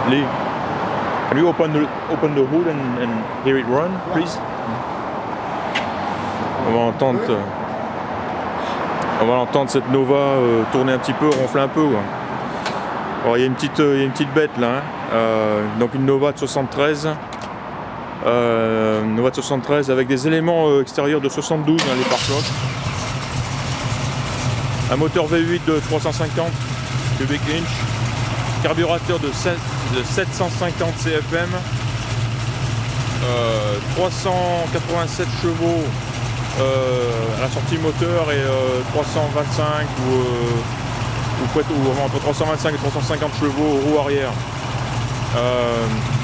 Lee, can you open the hood and hear it run, please? On va entendre cette Nova tourner un petit peu, ronfler un peu. Alors, il y a une petite bête là, donc une Nova de 73. Nova de 73 avec des éléments extérieurs de 72, les pare-chocs. Un moteur V8 de 350 cubic inch, carburateur de 750 CFM, 387 chevaux à la sortie moteur et 325 ou entre 325 et 350 chevaux aux roues arrière.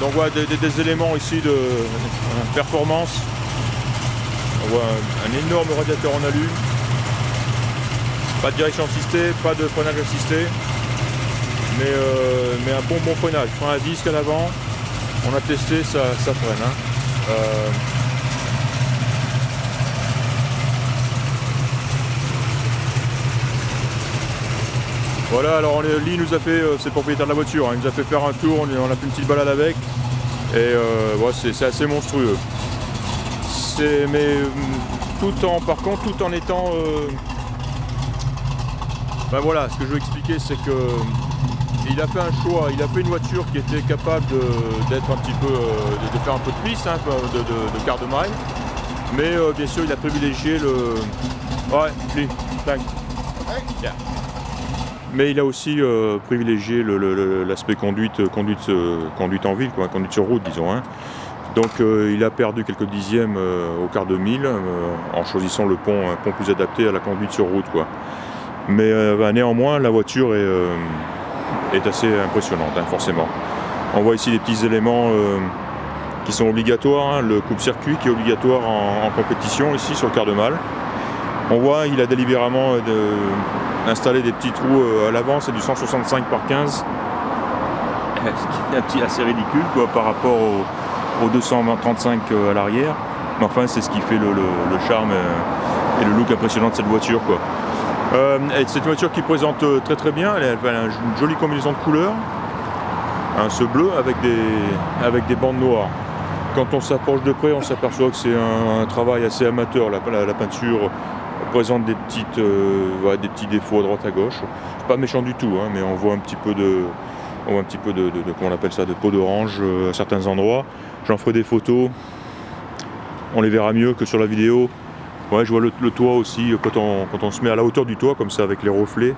Donc voilà des éléments ici de performance. On voit un énorme radiateur en alu, pas de direction assistée, pas de freinage assisté, mais un bon freinage. Frein à disque à l'avant, on a testé, ça freine. Voilà, alors Lee nous a fait, c'est le propriétaire de la voiture, il nous a fait faire un tour, on a fait une petite balade avec, et ouais, c'est assez monstrueux. Mais par contre, tout en étant... ben voilà, ce que je veux expliquer, c'est que il a fait un choix, il a fait une voiture qui était capable d'être un petit peu, de faire un peu de piste, de quart de mile, mais bien sûr il a privilégié le... Ouais, Lee, thanks. Yeah. Mais il a aussi privilégié l'aspect conduite en ville, quoi, conduite sur route, disons. Donc il a perdu quelques dixièmes au quart de mille en choisissant un pont plus adapté à la conduite sur route, quoi. Mais néanmoins, la voiture est assez impressionnante, forcément. On voit ici des petits éléments qui sont obligatoires, le coupe-circuit qui est obligatoire en compétition ici sur le quart de mile. On voit il a délibérément installé des petits trous à l'avant, c'est du 165 par 15, ce qui est assez ridicule quoi, par rapport au 235 à l'arrière, mais enfin c'est ce qui fait le charme et le look impressionnant de cette voiture, quoi. C'est une voiture qui présente très bien, elle a une jolie combinaison de couleurs, ce bleu avec des bandes noires. Quand on s'approche de près, on s'aperçoit que c'est un travail assez amateur, la peinture présente des petits défauts à droite à gauche. Pas méchant du tout, mais on voit un petit peu de comment on appelle ça, de peau d'orange à certains endroits. J'en ferai des photos, on les verra mieux que sur la vidéo. Ouais, je vois le toit aussi, quand on se met à la hauteur du toit comme ça avec les reflets,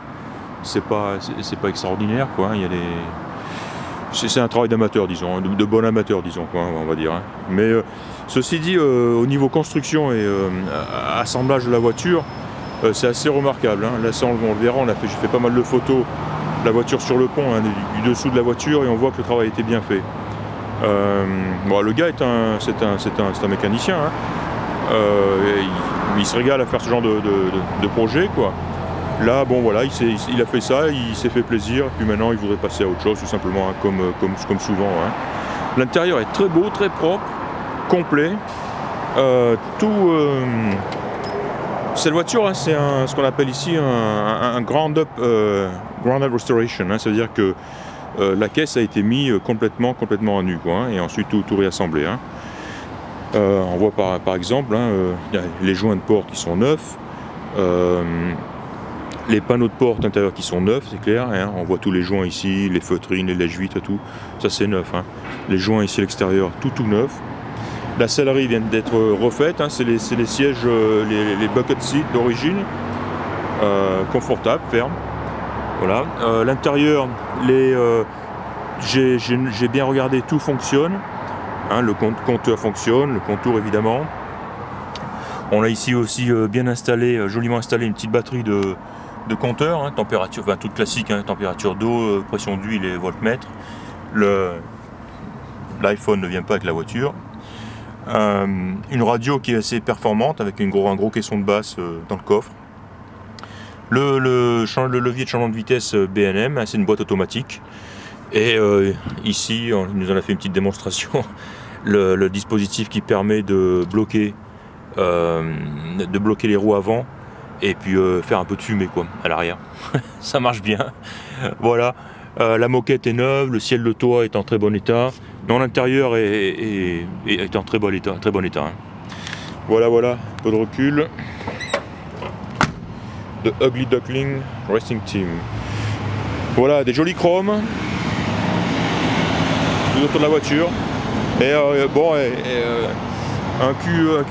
c'est pas extraordinaire, quoi. C'est un travail d'amateur, disons, de bon amateur, disons, quoi, on va dire. Mais ceci dit, au niveau construction et assemblage de la voiture, c'est assez remarquable. Là, ça, on le verra, j'ai fait pas mal de photos de la voiture sur le pont, du dessous de la voiture, et on voit que le travail a été bien fait. Bon, le gars c'est un mécanicien. Il se régale à faire ce genre de projet, quoi. Là, bon voilà, il a fait ça, il s'est fait plaisir, et puis maintenant il voudrait passer à autre chose, tout simplement, comme souvent. L'intérieur est très beau, très propre, complet. Cette voiture, c'est ce qu'on appelle ici un ground-up restoration. Ça veut dire que la caisse a été mise complètement à nu, quoi, et ensuite tout réassemblé. On voit par exemple les joints de porte qui sont neufs, les panneaux de porte intérieurs qui sont neufs, c'est clair. On voit tous les joints ici, les feutrines, les lèche-vitres, tout ça c'est neuf. Les joints ici à l'extérieur, tout neuf. La sellerie vient d'être refaite, c'est les sièges, les bucket seats d'origine, confortables, fermes. Voilà. L'intérieur, j'ai bien regardé, tout fonctionne. Le compteur fonctionne, le contour évidemment. On a ici aussi bien installé, joliment installé une petite batterie de compteur, température, toute classique, température d'eau, pression d'huile et voltmètre. L'iPhone ne vient pas avec la voiture. Une radio qui est assez performante avec un gros caisson de basse dans le coffre. Le levier de changement de vitesse B&M, c'est une boîte automatique. Et ici, il nous en a fait une petite démonstration. Le dispositif qui permet de bloquer les roues avant et puis faire un peu de fumée, quoi, à l'arrière. Ça marche bien. Voilà. La moquette est neuve, le ciel de toit est en très bon état. Dans l'intérieur est en très bon état. Hein. Voilà, un peu de recul. The Ugly Duckling Racing Team. Voilà, des jolis chromes. Tout autour de la voiture. Et un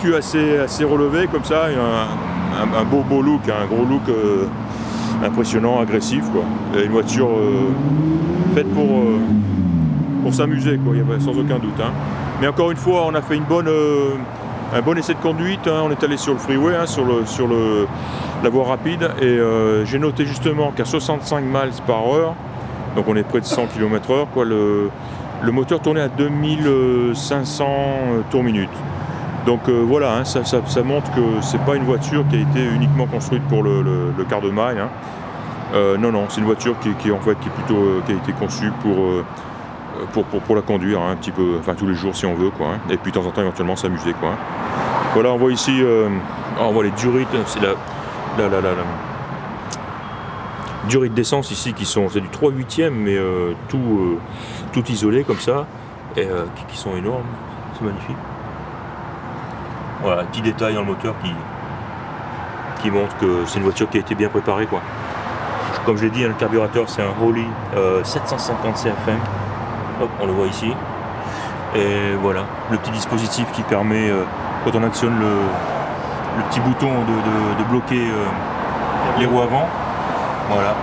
cul assez relevé comme ça, un beau look, un gros look impressionnant, agressif quoi. Et une voiture faite pour s'amuser quoi, sans aucun doute. Hein. Mais encore une fois, on a fait un bon essai de conduite, hein. On est allé sur le freeway, hein, sur la voie rapide, et j'ai noté justement qu'à 65 miles par heure, donc on est près de 100 km/h, quoi, le moteur tournait à 2500 tours minute. Donc voilà, hein, ça montre que c'est pas une voiture qui a été uniquement construite pour le quart de mile. Hein. Non, c'est une voiture qui a été conçue pour la conduire, hein, un petit peu, enfin tous les jours si on veut, quoi. Hein. Et puis de temps en temps éventuellement s'amuser, quoi. Hein. Voilà, on voit ici, on voit les durites, c'est la durite d'essence ici c'est du 3/8, mais tout isolé comme ça, et qui sont énormes, c'est magnifique. Voilà, un petit détail dans le moteur qui montre que c'est une voiture qui a été bien préparée, quoi. Comme je l'ai dit, hein, le carburateur c'est un Holley 750 CFM. Hop, on le voit ici. Et voilà, le petit dispositif qui permet, quand on actionne le petit bouton de bloquer les roues avant. Voilà.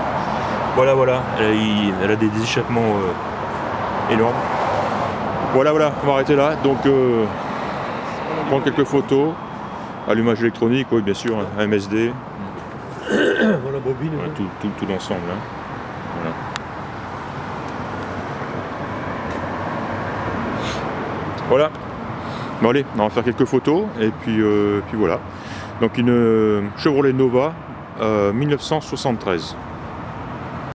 Elle a des échappements énormes. Voilà, on va arrêter là. Donc, prendre quelques photos. Allumage électronique, oui, bien sûr, un MSD. Voilà, bobine. Voilà, tout l'ensemble. Hein. Voilà. Voilà. Bon allez, on va faire quelques photos et puis voilà. Donc une Chevrolet Nova 1973.